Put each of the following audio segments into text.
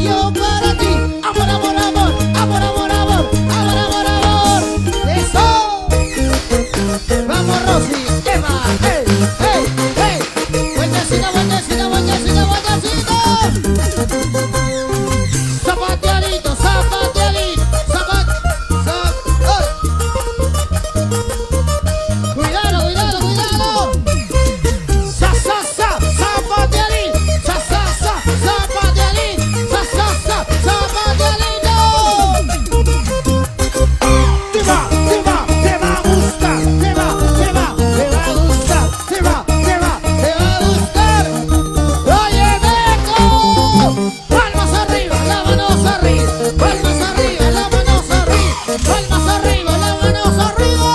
yo para ti. Amor, amor, amor, amor, amor, amor, amor, amor, amor. Eso. Vamos, Rosy, Emma, hey, hey, hey. Vueltecita, vueltecita, vueltecita, vueltecita. Zapateadito, zapateadito, cuidado, cuidado, cuidado. Sa, sa, sa, zapateadito. Sa, sa, sa, zapateadito. Sa, sa, sa, zapateadito. Te va a gustar, te va a gustar, te va a gustar. Oye, Beco, palmas arriba, la manos arriba, palmas arriba, la manos arriba, palmas arriba, la manos arriba.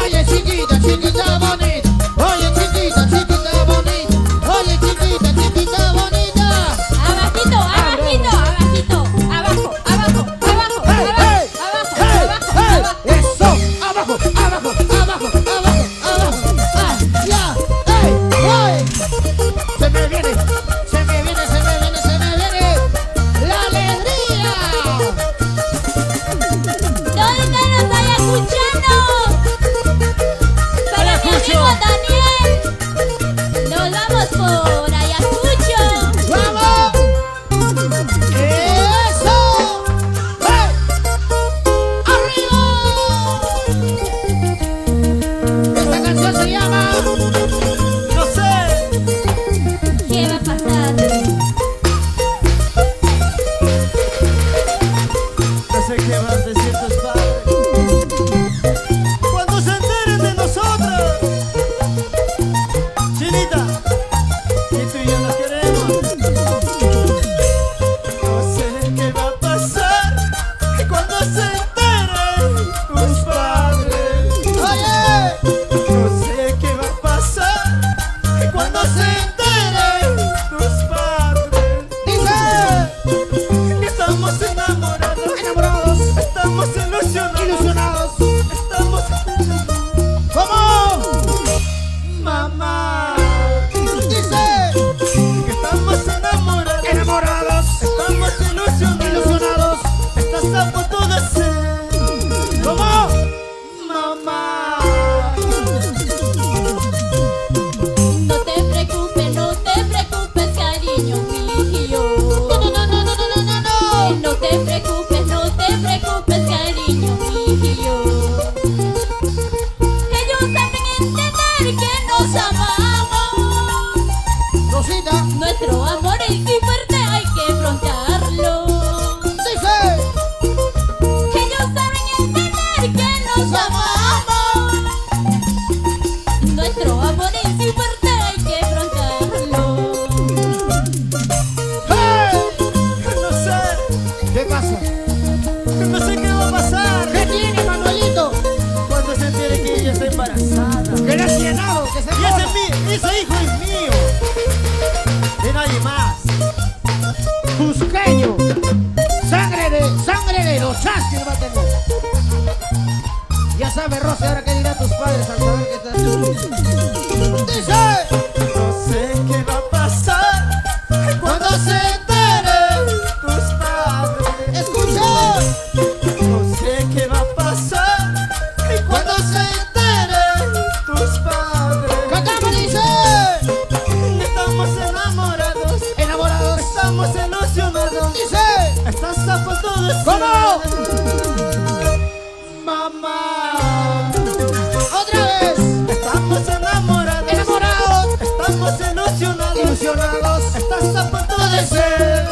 Oye, chiquita, chiquita bonita, oye, chiquita, chiquita bonita, oye, chiquita, chiquita bonita. Abajito, abajito, abajito, abajo, abajo, abajo, Hey, abajo, hey, abajo, hey, abajo, hey. abajo. Eso, abajo, abajo, abajo, abajo, abajo. Ah, ya, hey, hey. Se me viene, se me viene, se me viene, se me viene la alegría. ¿Dónde nos está escuchando? Para mi Ayacucho. amigo Daniel. Nos vamos por Ayacucho. ¡Vamos! ¡Eso! ¡Hey! ¡Arriba! Esta canción se llama No sé. ¿Qué va a pasar? No sé qué van a decir tus padres cuando se enteren de nosotros. Chinita, que tú y yo nos queremos. No sé qué va a pasar cuando se enteren tus padres. ¡Oye! No sé qué va a pasar cuando se enteren tus padres. ¡Dice! Que estamos enamorados, ¡Enamorados! estamos ilusionados, ¡Ilusionados! estamos ¿Cómo? mamá. ¡Dice! Que estamos enamorados, ¡Enamorados! estamos ilusionados, ¡Ilusionados! estás a punto de ser ¿Cómo? mamá. No te preocupes, cariño mío. ¡No, no, no, no, no, no, no, no! No te preocupes, cariño mío. Ellos saben entender que nos amamos. Rosita, Nuestro amor es muy fuerte, hay que afrontarlo. dice, Ellos saben entender que nos amamos. Nuestro amor es muy fuerte, hay que afrontarlo. ¡hey! No sé, ¿Qué pasa? no sé qué va a pasar ¿Qué tiene, Manuelito? cuando se entere que ella está embarazada. Que le has llenado, que se Y muera. ese hijo es mío, de nadie más. Cusqueño, sangre de los chasques va a tener. Ya sabe, Rosy, ahora qué dirán tus padres al saber que estás. Dice, No sé qué va a pasar cuando se enteren tus padres. escucha, No sé qué va a pasar cuando se enteren tus padres. cantamos, dice, Estamos enamorados, enamorados, estamos ilusionados, dice, estás a punto de ser ¿cómo? mamá. Otra vez, Estamos enamorados, enamorados, estamos ilusionados, ilusionados, estás a punto de ser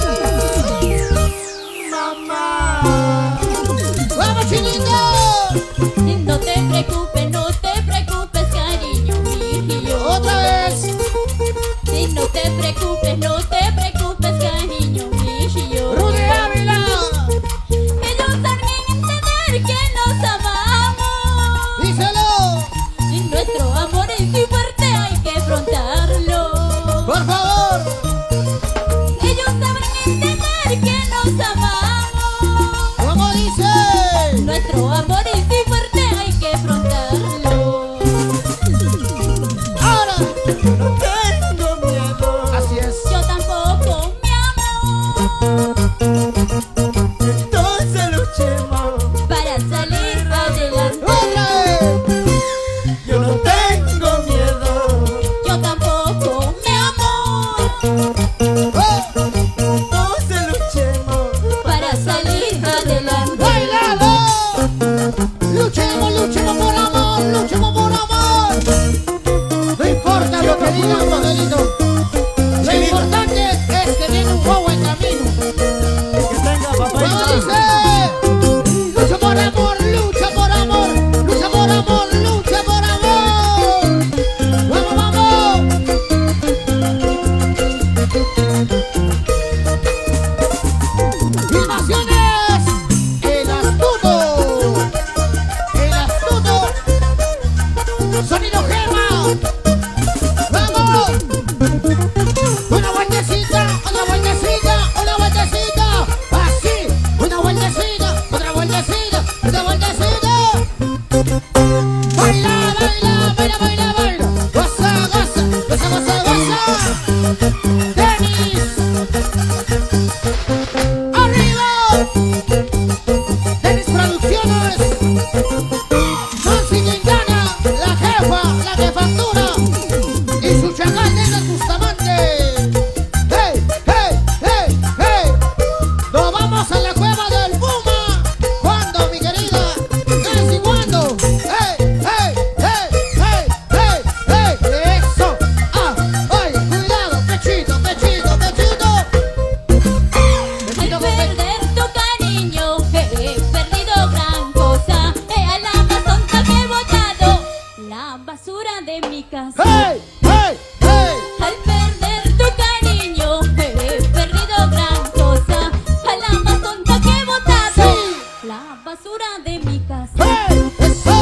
mamá. vamos, chinito. No te preocupes, cariño mío. Otra vez, No te preocupes, cariño mío. Rudy Ávila, Ellos saben entender que nos amamos. díselo, Y nuestro amor es muy fuerte, hay que afrontarlo. por favor. Ellos saben entender que nos amamos. ¿Cómo dice? Nuestro amor es muy fuerte, hay que afrontarlo. Ahora, No tengo miedo, así es. Entonces luchemos para salir adelante. ¡Bailalo! Luchemos, luchemos por amor, luchemos por amor. No importa lo que digan, Miguelito. Lo importante es que viene un juego en camino. que tenga papá y ¿Cómo mamá. dice? Lucha por amor, lucha por amor, lucha por amor, lucha por amor. ¡Vamos, vamos! Filmaciones, el astuto, sonido gema. ¡Vamos! Una vueltecita, otra vueltecita, una vueltecita. Así, una vueltecita, otra vueltecita, otra vueltecita. Baila, baila, baila, baila, baila. Goza, goza, goza, goza, goza. Tenis. Arriba. Tenis Producciones. Nancy Quintana, la jefa, la que factura. Y su chacal de Bustamante. ¡Hey, hey, hey, hey! Nos vamos a la cueva del Puma. ¿Cuándo, mi querida? ¿Desde cuándo? ¡Hey, hey, hey, hey, hey, hey! ¡Eso! ¡Ah! ¡Ay! ¡Cuidado! ¡Pechito, pechito, pechito! Al ¡Pechito con pechito! perder tu cariño he perdido gran cosa. A la más tonta que he botado la basura de mi casa. ¡Hey, hey, hey! Al perder tu cariño he perdido gran cosa. A la más tonta que he botado la basura de mi casa. ¡Hey! ¡Eso!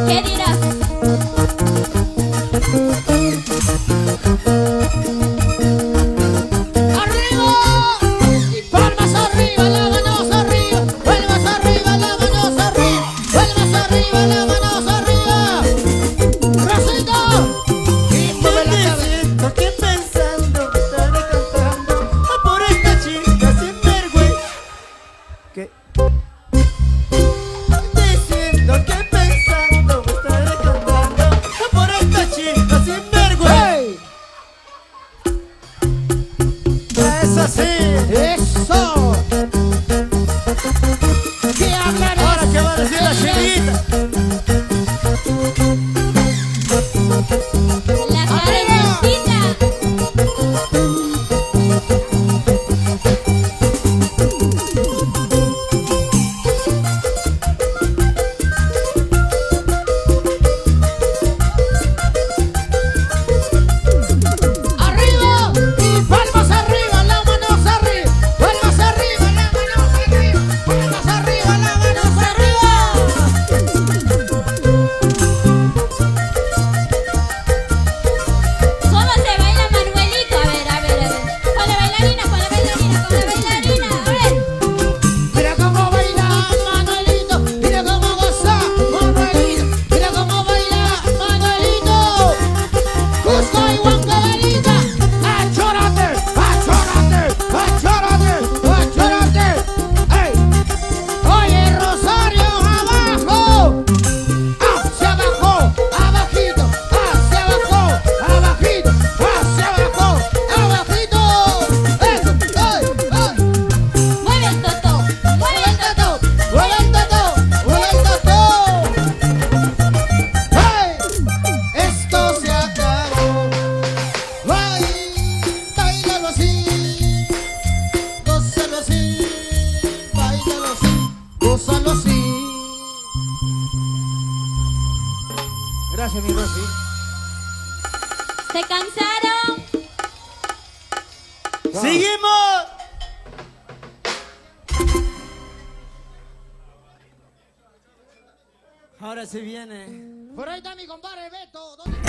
¿Qué dirás? ¡Arriba! Y palmas arriba, las manos arriba. Palmas arriba, las manos arriba. Palmas arriba, las manos arriba. Rosita. Y mueve la cabeza. Siento que pensando estaré cantando por esta chica sin vergüenza. ¿Qué? Diciendo que pensando estaré cantando por esta chica sin vergüenza. ¡Hey! Es así. ¡Eso! ¿Qué hablarás? Ahora qué va a decir la chinita. La carencita. ¡Arriba! Y palmas arriba, las manos arriba. Palmas arriba, las manos arriba. Palmas arriba, las manos arriba. ¿Cómo se baila Manuelito? A ver, a ver, a ver. Con la bailarina, con la bailarina, con la bailarina. A ver. Mira cómo baila Manuelito, mira cómo goza Manuelito, mira cómo baila Manuelito. Cusco y Huancavelica, achórate, achórate, achórate, achórate. ¡Ey! Oye, Rosario, abajo, hacia abajo, abajito, hacia abajo, abajito, hacia abajo, abajito. Eso, ¡ay, ay! Mueve el toto, mueve el toto. ¡Mueve el toto! ¡Mueve el toto! ¡Hey! Esto se acabó. Báilalo así, gózalo así, báilalo así, gózalo así. Gracias, mi Rosy. ¿Se cansaron? ¡Seguimos! Ahora se viene. Por ahí está mi compadre Beto. ¿Dónde está?